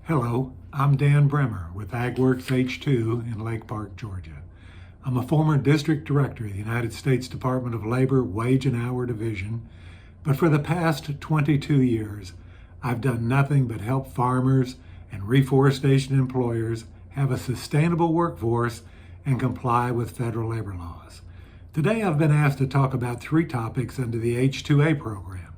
Hello, I'm Dan Bremer with AgWorks H2 in Lake Park, Georgia. I'm a former district director of the United States Department of Labor Wage and Hour Division, but for the past 22 years, I've done nothing but help farmers and reforestation employers have a sustainable workforce and comply with federal labor laws. Today, I've been asked to talk about three topics under the H2A program.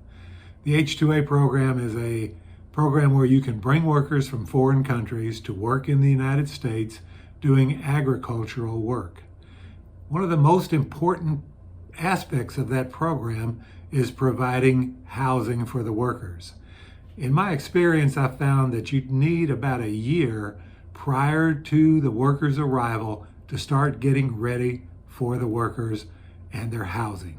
The H2A program is a program where you can bring workers from foreign countries to work in the United States doing agricultural work. One of the most important aspects of that program is providing housing for the workers. In my experience, I've found that you need about a year prior to the workers' arrival to start getting ready for the workers and their housing.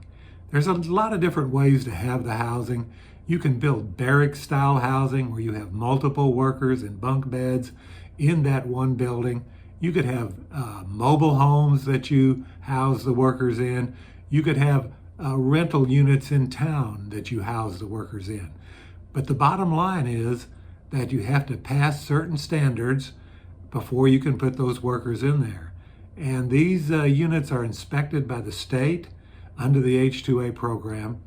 There's a lot of different ways to have the housing. You can build barrack-style housing where you have multiple workers in bunk beds in that one building. You could have mobile homes that you house the workers in. You could have rental units in town that you house the workers in. But the bottom line is that you have to pass certain standards before you can put those workers in there. And these units are inspected by the state under the H2A program.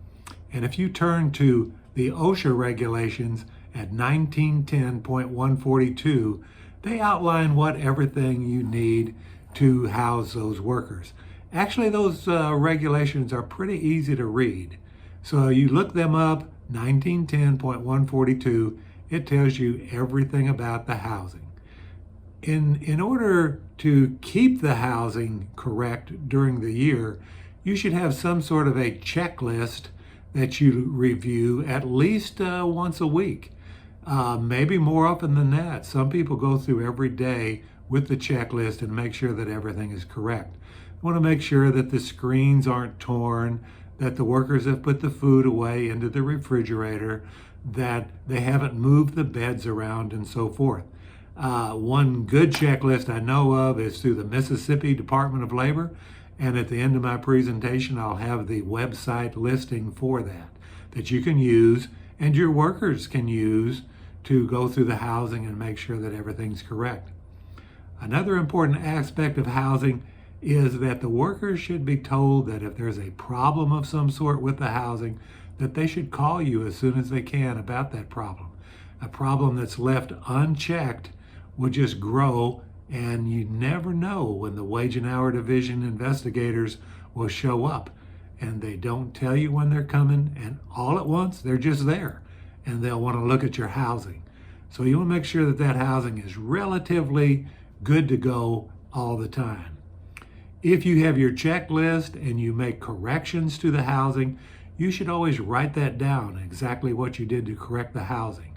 And if you turn to the OSHA regulations at 1910.142, they outline what everything you need to house those workers. Actually, those regulations are pretty easy to read. So you look them up, 1910.142, it tells you everything about the housing. In order to keep the housing correct during the year, you should have some sort of a checklist that you review at least once a week, maybe more often than that. Some people go through every day with the checklist and make sure that everything is correct. You want to make sure that the screens aren't torn, that the workers have put the food away into the refrigerator, that they haven't moved the beds around, and so forth. One good checklist I know of is through the Mississippi Department of Labor. And at the end of my presentation, I'll have the website listing for that you can use and your workers can use to go through the housing and make sure that everything's correct. Another important aspect of housing is that the workers should be told that if there's a problem of some sort with the housing, that they should call you as soon as they can about that problem. A problem that's left unchecked will just grow, and you never know when the Wage and Hour Division investigators will show up, and they don't tell you when they're coming, and all at once they're just there and they'll want to look at your housing. So you want to make sure that that housing is relatively good to go all the time. If you have your checklist and you make corrections to the housing, you should always write that down, exactly what you did to correct the housing.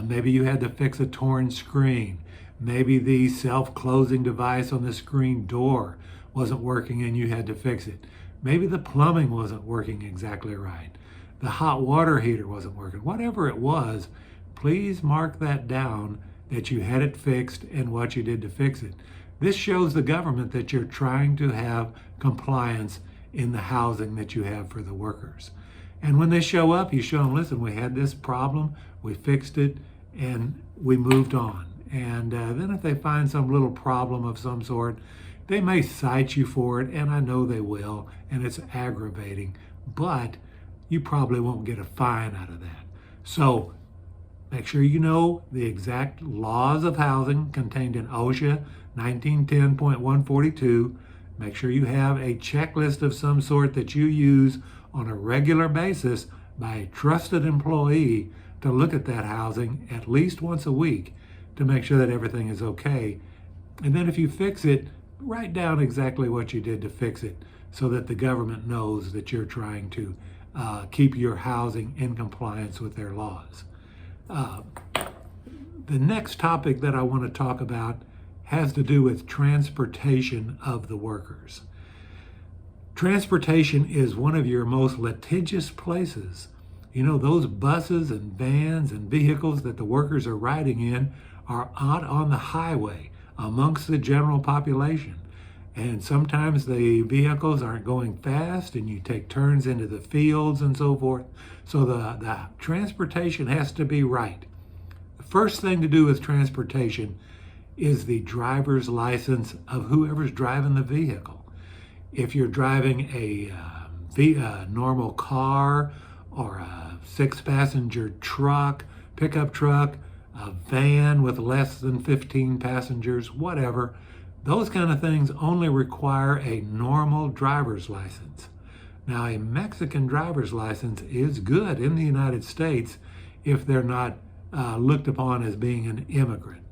Maybe you had to fix a torn screen. Maybe the self-closing device on the screen door wasn't working and you had to fix it. Maybe the plumbing wasn't working exactly right. The hot water heater wasn't working. Whatever it was, please mark that down that you had it fixed and what you did to fix it. This shows the government that you're trying to have compliance in the housing that you have for the workers. And when they show up, you show them, listen, we had this problem, we fixed it, and we moved on. And then if they find some little problem of some sort, they may cite you for it, and I know they will, and it's aggravating, but you probably won't get a fine out of that. So make sure you know the exact laws of housing contained in OSHA 1910.142. Make sure you have a checklist of some sort that you use on a regular basis by a trusted employee to look at that housing at least once a week to make sure that everything is okay. And then if you fix it, write down exactly what you did to fix it so that the government knows that you're trying to keep your housing in compliance with their laws. The next topic that I want to talk about has to do with transportation of the workers. Transportation is one of your most litigious places. You know, those buses and vans and vehicles that the workers are riding in are out on the highway amongst the general population. And sometimes the vehicles aren't going fast and you take turns into the fields and so forth. So the transportation has to be right. first thing to do with transportation is the driver's license of whoever's driving the vehicle. If you're driving a normal car or a 6-passenger truck, pickup truck, a van with less than 15 passengers, whatever, those kind of things only require a normal driver's license. Now, a Mexican driver's license is good in the United States if they're not looked upon as being an immigrant.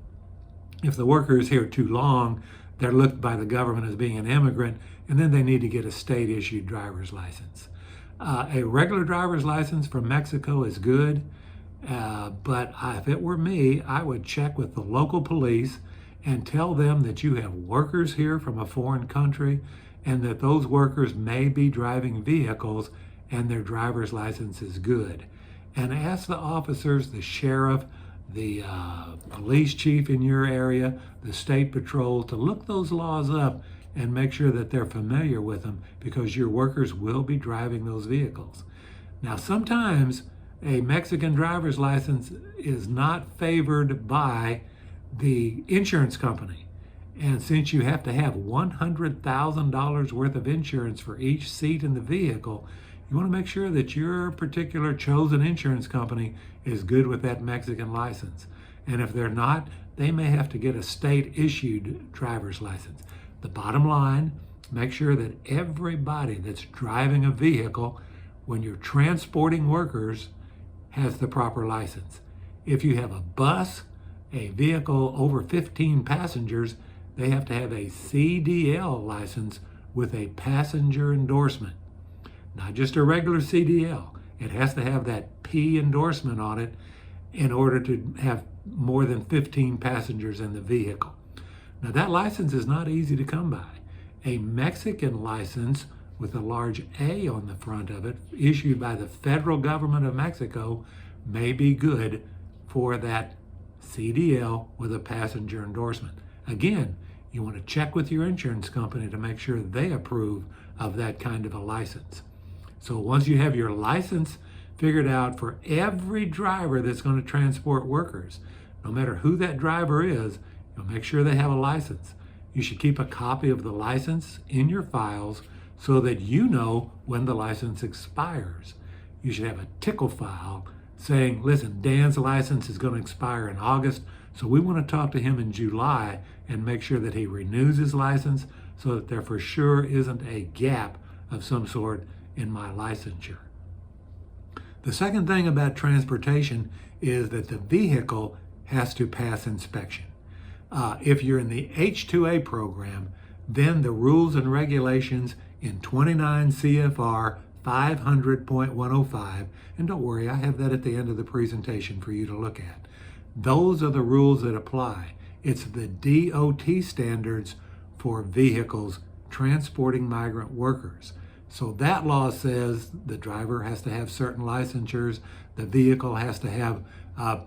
If the worker is here too long, they're looked by the government as being an immigrant, and then they need to get a state-issued driver's license. A regular driver's license from Mexico is good, but if it were me, I would check with the local police and tell them that you have workers here from a foreign country and that those workers may be driving vehicles and their driver's license is good. And ask the officers, the sheriff, the police chief in your area, the state patrol, to look those laws up and make sure that they're familiar with them, because your workers will be driving those vehicles. Now, sometimes a Mexican driver's license is not favored by the insurance company. And since you have to have $100,000 worth of insurance for each seat in the vehicle, you want to make sure that your particular chosen insurance company is good with that Mexican license. And if they're not, they may have to get a state-issued driver's license. The bottom line, make sure that everybody that's driving a vehicle when you're transporting workers has the proper license. If you have a bus, a vehicle over 15 passengers, they have to have a CDL license with a passenger endorsement. Not just a regular CDL. It has to have that P endorsement on it in order to have more than 15 passengers in the vehicle. Now, that license is not easy to come by. A Mexican license with a large A on the front of it, issued by the federal government of Mexico, may be good for that CDL with a passenger endorsement. Again, you want to check with your insurance company to make sure they approve of that kind of a license. So once you have your license figured out for every driver that's going to transport workers, no matter who that driver is, you'll make sure they have a license. You should keep a copy of the license in your files so that you know when the license expires. You should have a tickle file saying, listen, Dan's license is going to expire in August, so we want to talk to him in July and make sure that he renews his license so that there for sure isn't a gap of some sort in my licensure. The second thing about transportation is that the vehicle has to pass inspection. If you're in the H2A program, then the rules and regulations in 29 CFR 500.105, and don't worry, I have that at the end of the presentation for you to look at. Those are the rules that apply. It's the DOT standards for vehicles transporting migrant workers. So that law says the driver has to have certain licensures, the vehicle has to have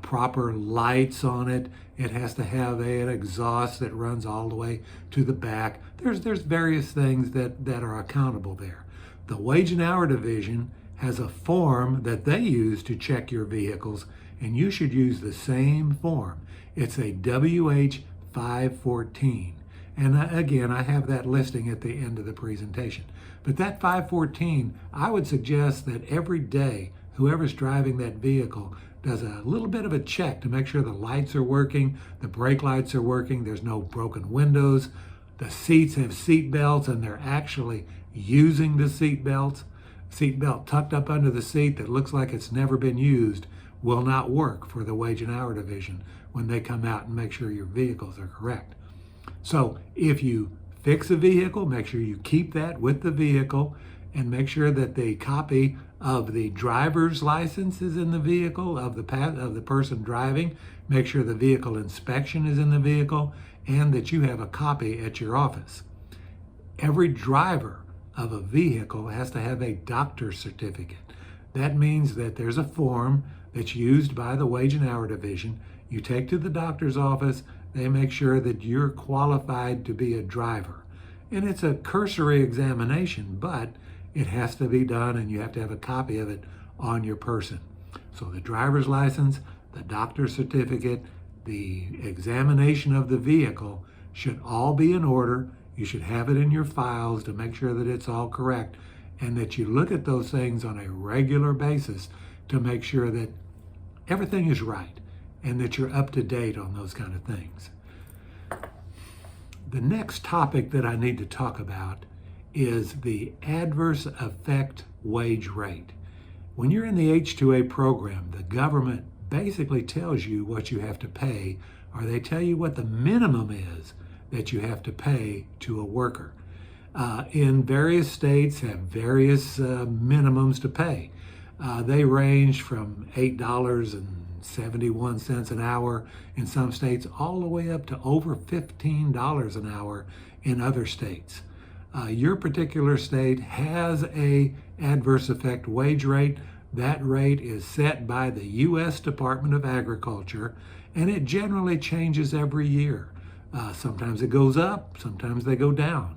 proper lights on it, it has to have an exhaust that runs all the way to the back. There's various things that are accountable there. The Wage and Hour Division has a form that they use to check your vehicles, and you should use the same form. It's a WH 514. And again, I have that listing at the end of the presentation. But that 514, I would suggest that every day, whoever's driving that vehicle does a little bit of a check to make sure the lights are working, the brake lights are working, there's no broken windows, the seats have seat belts and they're actually using the seat belts. Seat belt tucked up under the seat that looks like it's never been used will not work for the Wage and Hour Division when they come out and make sure your vehicles are correct. So if you fix a vehicle, make sure you keep that with the vehicle and make sure that the copy of the driver's license is in the vehicle of the person driving. Make sure the vehicle inspection is in the vehicle and that you have a copy at your office. Every driver of a vehicle has to have a doctor's certificate. That means that there's a form that's used by the Wage and Hour Division. You take to the doctor's office, they make sure that you're qualified to be a driver. And it's a cursory examination, but it has to be done and you have to have a copy of it on your person. So the driver's license, the doctor's certificate, the examination of the vehicle should all be in order. You should have it in your files to make sure that it's all correct, and that you look at those things on a regular basis to make sure that everything is right and that you're up to date on those kind of things. The next topic that I need to talk about is the adverse effect wage rate. When you're in the H2A program, the government basically tells you what you have to pay, or they tell you what the minimum is that you have to pay to a worker. In various states have various minimums to pay. They range from $8.71 an hour in some states all the way up to over $15 an hour in other states. Your particular state has a adverse effect wage rate. That rate is set by the U.S. Department of Agriculture, and it generally changes every year. Sometimes it goes up, sometimes they go down.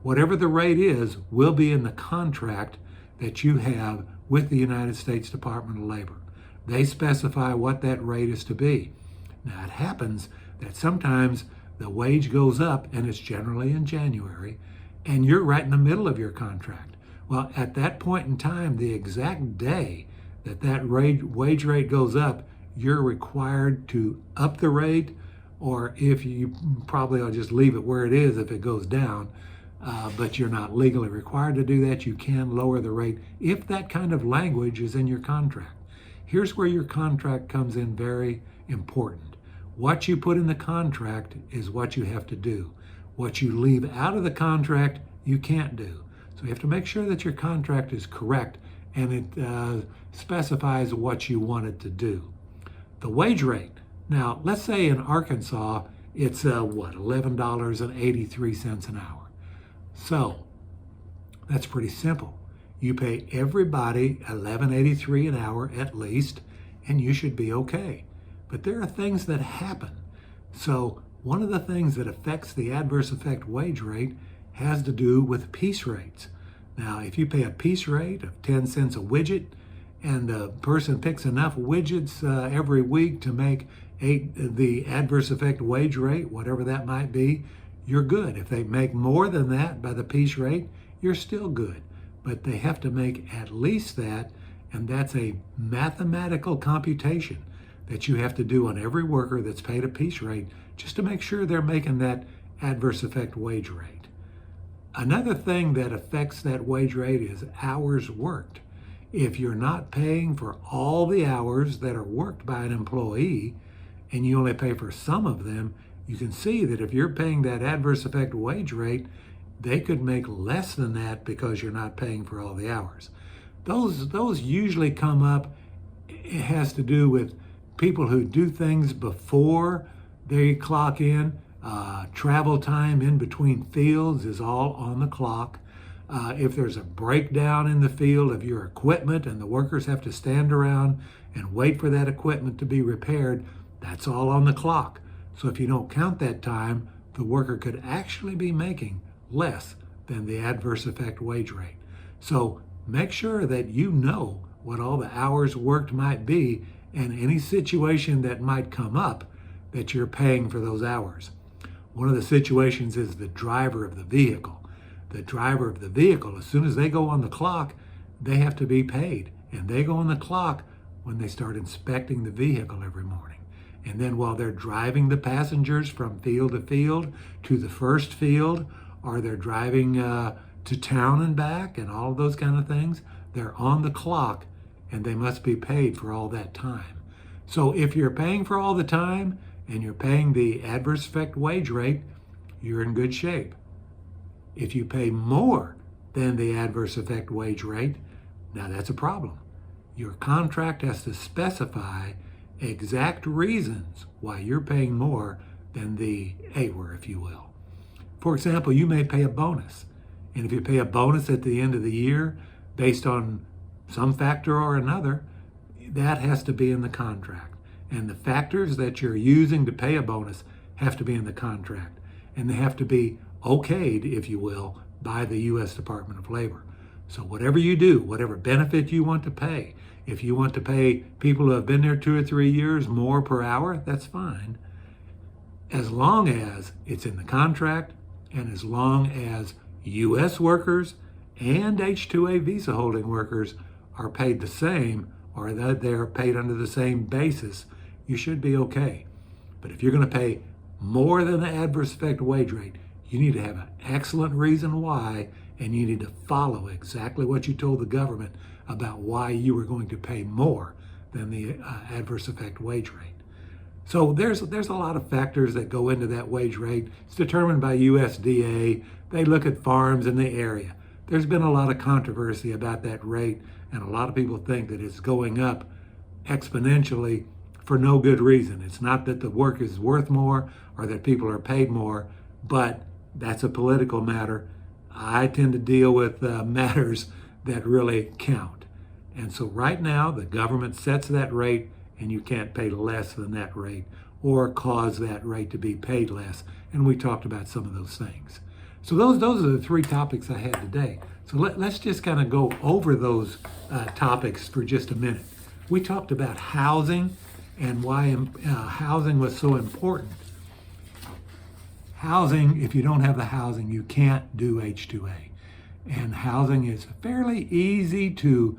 Whatever the rate is will be in the contract that you have with the United States Department of Labor. They specify what that rate is to be. Now, it happens that sometimes the wage goes up, and it's generally in January, and you're right in the middle of your contract. Well, at that point in time, the exact day that that wage rate goes up, you're required to up the rate, or if you probably I'll just leave it where it is if it goes down, but you're not legally required to do that. You can lower the rate if that kind of language is in your contract. Here's where your contract comes in very important. What you put in the contract is what you have to do. What you leave out of the contract, you can't do. So you have to make sure that your contract is correct and it specifies what you want it to do. The wage rate. Now, let's say in Arkansas, it's $11.83 an hour. So that's pretty simple. You pay everybody $11.83 an hour at least, and you should be okay. But there are things that happen. So one of the things that affects the adverse effect wage rate has to do with piece rates. Now, if you pay a piece rate of 10 cents a widget, and the person picks enough widgets every week to make the adverse effect wage rate, whatever that might be, you're good. If they make more than that by the piece rate, you're still good. But they have to make at least that, and that's a mathematical computation that you have to do on every worker that's paid a piece rate just to make sure they're making that adverse effect wage rate. Another thing that affects that wage rate is hours worked. If you're not paying for all the hours that are worked by an employee and you only pay for some of them, you can see that if you're paying that adverse effect wage rate, they could make less than that because you're not paying for all the hours. Those usually come up. It has to do with people who do things before they clock in. Travel time in between fields is all on the clock. If there's a breakdown in the field of your equipment and the workers have to stand around and wait for that equipment to be repaired, that's all on the clock. So if you don't count that time, the worker could actually be making less than the adverse effect wage rate. So make sure that you know what all the hours worked might be and any situation that might come up that you're paying for those hours. One of the situations is the driver of the vehicle. The driver of the vehicle, as soon as they go on the clock, they have to be paid. And they go on the clock when they start inspecting the vehicle every morning. And then while they're driving the passengers from field to field to the first field, or they're driving to town and back and all of those kind of things, they're on the clock and they must be paid for all that time. So if you're paying for all the time and you're paying the adverse effect wage rate, you're in good shape. If you pay more than the adverse effect wage rate, now that's a problem. Your contract has to specify exact reasons why you're paying more than the AWR, if you will. For example, you may pay a bonus. And if you pay a bonus at the end of the year based on some factor or another, that has to be in the contract. And the factors that you're using to pay a bonus have to be in the contract. And they have to be okayed, if you will, by the U.S. Department of Labor. So whatever you do, whatever benefit you want to pay, If you want to pay people who have been there 2 or 3 years more per hour, that's fine, as long as it's in the contract and as long as U.S. workers and H2A visa holding workers are paid the same, or that they're paid under the same basis, you should be okay. But if you're going to pay more than the adverse effect wage rate, you need to have an excellent reason why, and you need to follow exactly what you told the government about why you were going to pay more than the adverse effect wage rate. So there's a lot of factors that go into that wage rate. It's determined by USDA. They look at farms in the area. There's been a lot of controversy about that rate, and a lot of people think that it's going up exponentially for no good reason. It's not that the work is worth more or that people are paid more, but that's a political matter. I tend to deal with matters that really count. And so right now, the government sets that rate, and you can't pay less than that rate or cause that rate to be paid less. And we talked about some of those things. So those are the 3 topics I had today. So let's just kind of go over those topics for just a minute. We talked about housing and why housing was so important. Housing, if you don't have the housing, you can't do H2A. And housing is fairly easy to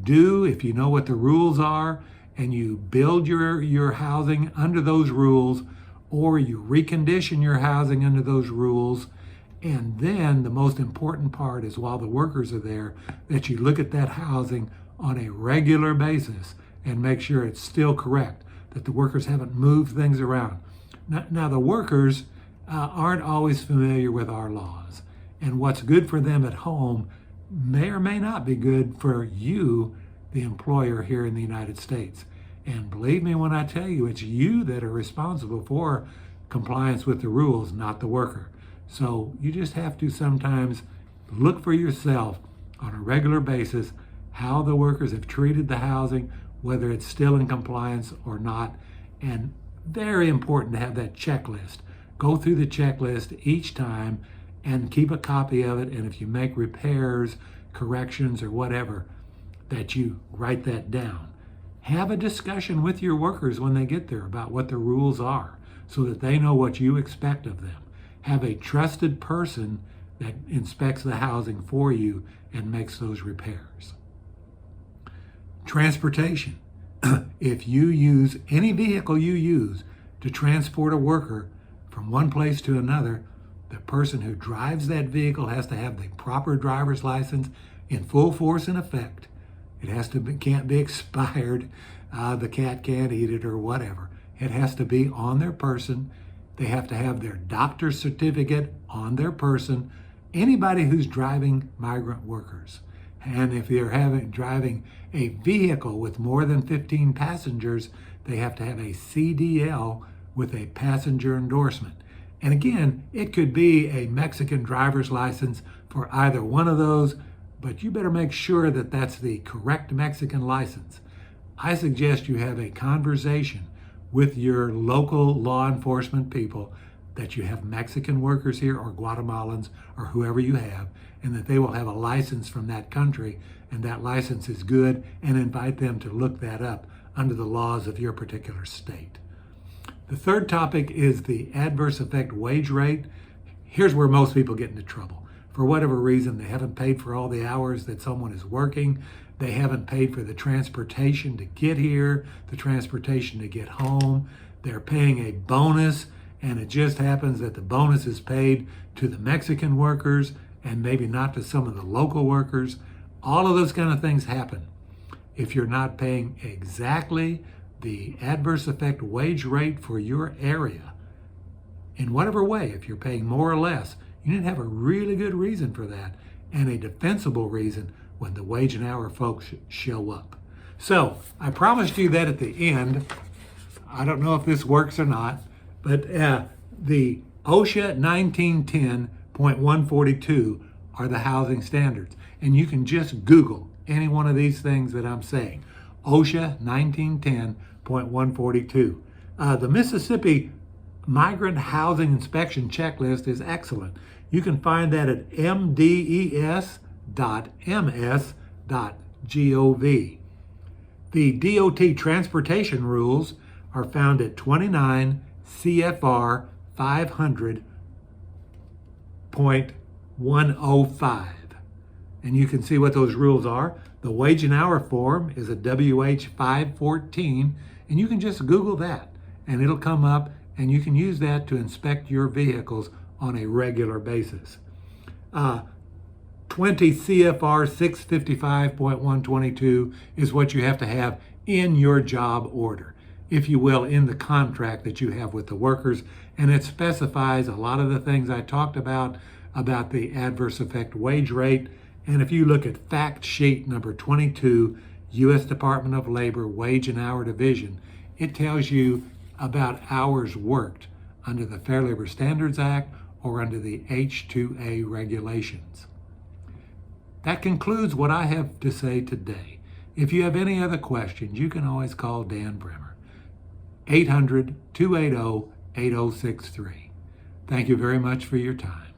do if you know what the rules are, and you build your housing under those rules, or you recondition your housing under those rules. And then the most important part is, while the workers are there, that you look at that housing on a regular basis and make sure it's still correct, that the workers haven't moved things around. Now the workers aren't always familiar with our laws, and what's good for them at home may or may not be good for you, the employer here in the United States. And believe me when I tell you, it's you that are responsible for compliance with the rules, not the worker. So you just have to sometimes look for yourself on a regular basis how the workers have treated the housing, whether it's still in compliance or not. And very important to have that checklist. Go through the checklist each time and keep a copy of it. And if you make repairs, corrections, or whatever, that you write that down. Have a discussion with your workers when they get there about what the rules are, so that they know what you expect of them. Have a trusted person that inspects the housing for you and makes those repairs. Transportation. If you use any vehicle you use to transport a worker from one place to another, the person who drives that vehicle has to have the proper driver's license in full force and effect. It can't be expired. The cat can't eat it or whatever. It has to be on their person. They have to have their doctor's certificate on their person. Anybody who's driving migrant workers. And if they're driving a vehicle with more than 15 passengers, they have to have a CDL with a passenger endorsement. And again, it could be a Mexican driver's license for either one of those, but you better make sure that that's the correct Mexican license. I suggest you have a conversation with your local law enforcement people that you have Mexican workers here or Guatemalans or whoever you have, and that they will have a license from that country, and that license is good, and invite them to look that up under the laws of your particular state. The third topic is the adverse effect wage rate. Here's where most people get into trouble. For whatever reason, they haven't paid for all the hours that someone is working. They haven't paid for the transportation to get here, the transportation to get home. They're paying a bonus, and it just happens that the bonus is paid to the Mexican workers and maybe not to some of the local workers. All of those kind of things happen. If you're not paying exactly the adverse effect wage rate for your area, in whatever way, if you're paying more or less, you need to have a really good reason for that, and a defensible reason when the wage and hour folks show up. So I promised you that at the end. I don't know if this works or not, but the OSHA 1910.142 are the housing standards. And you can just Google any one of these things that I'm saying. OSHA 1910.142. The Mississippi Migrant Housing Inspection Checklist is excellent. You can find that at mdes.ms.gov. The DOT transportation rules are found at 29 CFR 500.105. And you can see what those rules are. The wage and hour form is a WH 514, and you can just Google that and it'll come up, and you can use that to inspect your vehicles on a regular basis. 20 CFR 655.122 is what you have to have in your job order, if you will, in the contract that you have with the workers. And it specifies a lot of the things I talked about the adverse effect wage rate. And if you look at fact sheet number 22, U.S. Department of Labor Wage and Hour Division, it tells you about hours worked under the Fair Labor Standards Act or under the H2A regulations. That concludes what I have to say today. If you have any other questions, you can always call Dan Bremer, 800-280-8063. Thank you very much for your time.